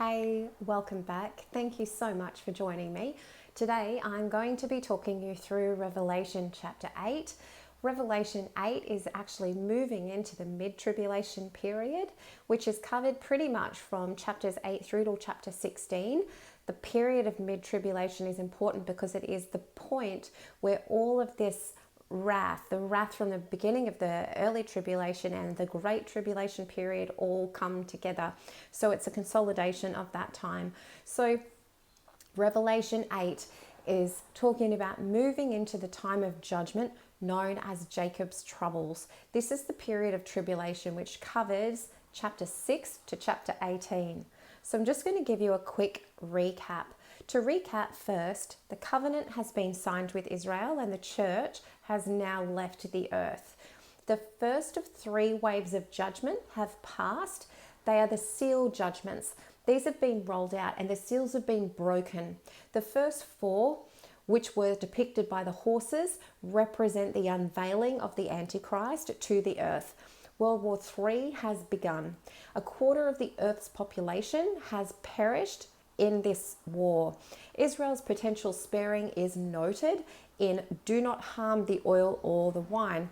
Hey, welcome back. Thank you so much for joining me. Today I'm going to be talking you through Revelation chapter 8. Revelation 8 is actually moving into the mid-tribulation period, which is covered pretty much from chapters 8 through to chapter 16. The period of mid-tribulation is important because it is the point where all of this the wrath from the beginning of the early tribulation and the great tribulation period all come together. So it's a consolidation of that time. So Revelation 8 is talking about moving into the time of judgment known as Jacob's troubles. This is the period of tribulation which covers chapter 6 to chapter 18. So I'm just going to give you a quick recap. To recap first, the covenant has been signed with Israel and the church has now left the earth. The first of 3 waves of judgment have passed. They are the seal judgments. These have been rolled out and the seals have been broken. The first 4, which were depicted by the horses, represent the unveiling of the Antichrist to the earth. World War III has begun. A quarter of the earth's population has perished in this war. Israel's potential sparing is noted in do not harm the oil or the wine.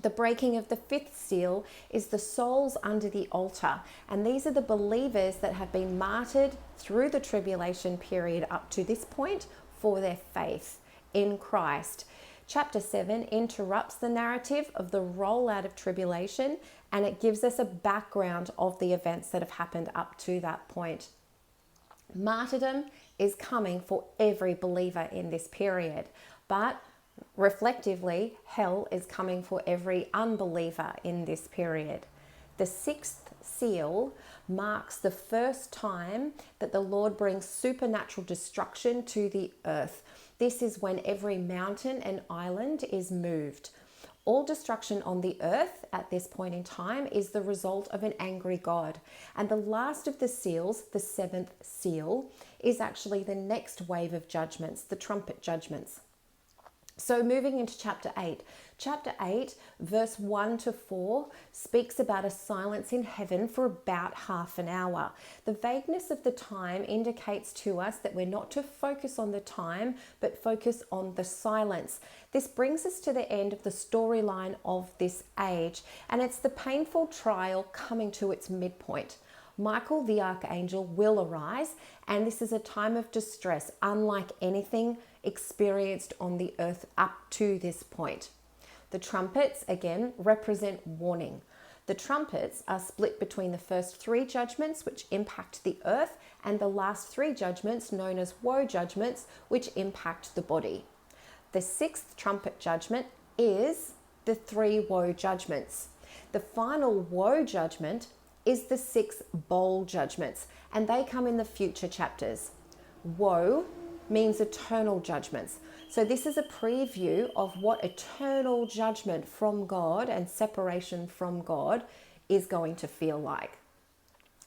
The breaking of the 5th seal is the souls under the altar, and these are the believers that have been martyred through the tribulation period up to this point for their faith in Christ. Chapter 7 interrupts the narrative of the rollout of tribulation, and it gives us a background of the events that have happened up to that point. Martyrdom is coming for every believer in this period, but reflectively, hell is coming for every unbeliever in this period. The 6th seal marks the first time that the Lord brings supernatural destruction to the earth. This is when every mountain and island is moved. All destruction on the earth at this point in time is the result of an angry God. And the last of the seals, the 7th seal, is actually the next wave of judgments, the trumpet judgments. So moving into chapter 8. Chapter 8, verse 1 to 4, speaks about a silence in heaven for about half an hour. The vagueness of the time indicates to us that we're not to focus on the time, but focus on the silence. This brings us to the end of the storyline of this age, and it's the painful trial coming to its midpoint. Michael the archangel will arise, and this is a time of distress unlike anything experienced on the earth up to this point. The trumpets, again, represent warning. The trumpets are split between the first 3 judgments, which impact the earth, and the last 3 judgments, known as woe judgments, which impact the body. The 6th trumpet judgment is the 3 woe judgments. The final woe judgment is the 6 bowl judgments, and they come in the future chapters. Woe means eternal judgments. So this is a preview of what eternal judgment from God and separation from God is going to feel like.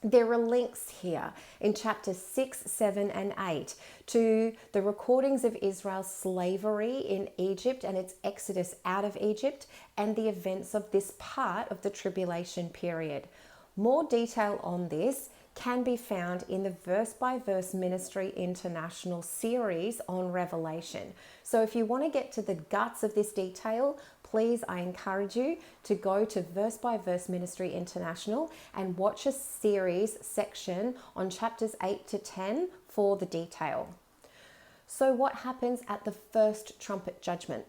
There are links here in chapters 6, 7, and 8 to the recordings of Israel's slavery in Egypt and its exodus out of Egypt and the events of this part of the tribulation period. More detail on this can be found in the Verse by Verse Ministry International series on Revelation. So if you want to get to the guts of this detail, please, I encourage you to go to Verse by Verse Ministry International and watch a series section on chapters 8 to 10 for the detail. So what happens at the first trumpet judgment?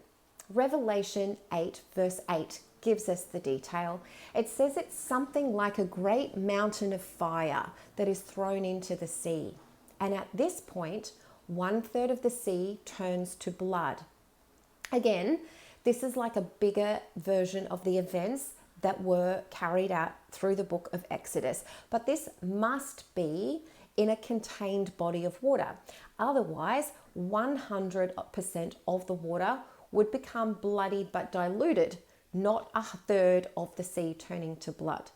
Revelation 8 verse 8 gives us the detail. It says it's something like a great mountain of fire that is thrown into the sea. And at this point, 1/3 of the sea turns to blood. Again, this is like a bigger version of the events that were carried out through the book of Exodus. But this must be in a contained body of water. Otherwise, 100% of the water would become bloodied but diluted, not 1/3 of the sea turning to blood.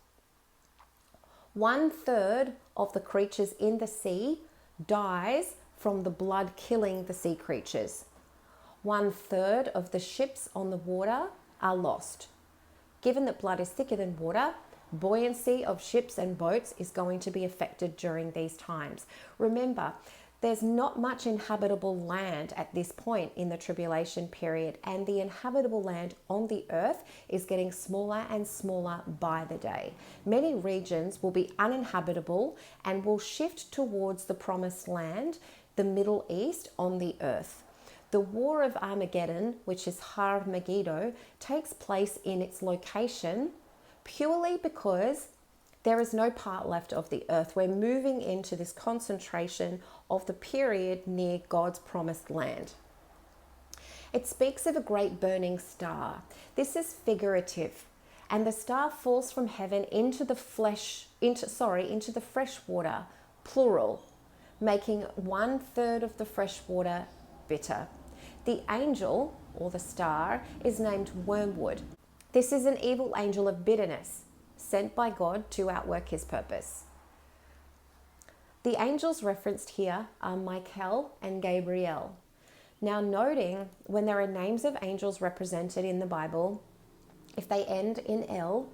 1/3 of the creatures in the sea dies from the blood killing the sea creatures. 1/3 of the ships on the water are lost. Given that blood is thicker than water, Buoyancy of ships and boats is going to be affected during these times. Remember, there's not much inhabitable land at this point in the tribulation period, and the inhabitable land on the earth is getting smaller and smaller by the day. Many regions will be uninhabitable and will shift towards the promised land, the Middle East, on the earth. The War of Armageddon, which is Har Megiddo, takes place in its location purely because there is no part left of the earth. We're moving into this concentration of the period near God's promised land. It speaks of a great burning star. This is figurative, and the star falls from heaven into the fresh water, plural, making 1/3 of the fresh water bitter. The angel, or the star, is named Wormwood. This is an evil angel of bitterness, sent by God to outwork his purpose. The angels referenced here are Michael and Gabriel. Now, noting when there are names of angels represented in the Bible, if they end in El,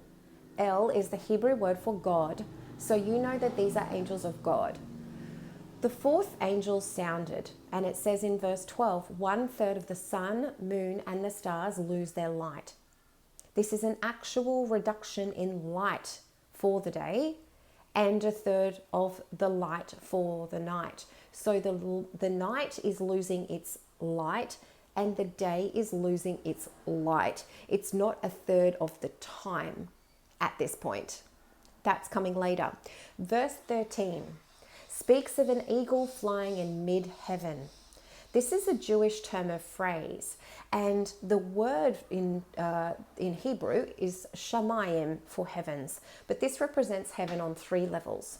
El is the Hebrew word for God, so you know that these are angels of God. The fourth angel sounded, and it says in verse 12, 1/3 of the sun, moon, and the stars lose their light. This is an actual reduction in light for the day and 1/3 of the light for the night. So the night is losing its light and the day is losing its light. It's not 1/3 of the time at this point. That's coming later. Verse 13 speaks of an eagle flying in mid-heaven. This is a Jewish term of phrase, and the word in Hebrew is shamayim for heavens, but this represents heaven on 3 levels.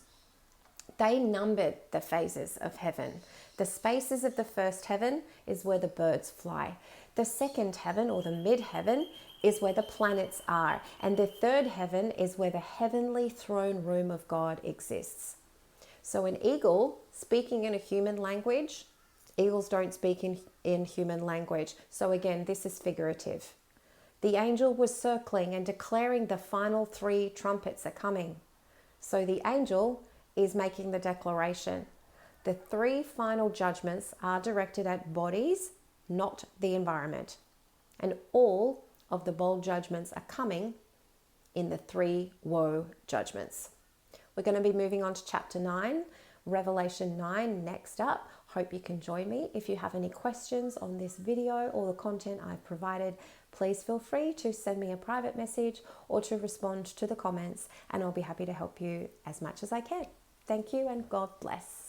They numbered the phases of heaven. The spaces of the first heaven is where the birds fly. The second heaven, or the mid-heaven, is where the planets are, and the third heaven is where the heavenly throne room of God exists. So an eagle, speaking in a human language, eagles don't speak in human language. So again, this is figurative. The angel was circling and declaring the final 3 trumpets are coming. So the angel is making the declaration. The 3 final judgments are directed at bodies, not the environment. And all of the bold judgments are coming in the 3 woe judgments. We're going to be moving on to chapter 9, Revelation 9 next up. Hope you can join me. If you have any questions on this video or the content I've provided, please feel free to send me a private message or to respond to the comments, and I'll be happy to help you as much as I can. Thank you and God bless.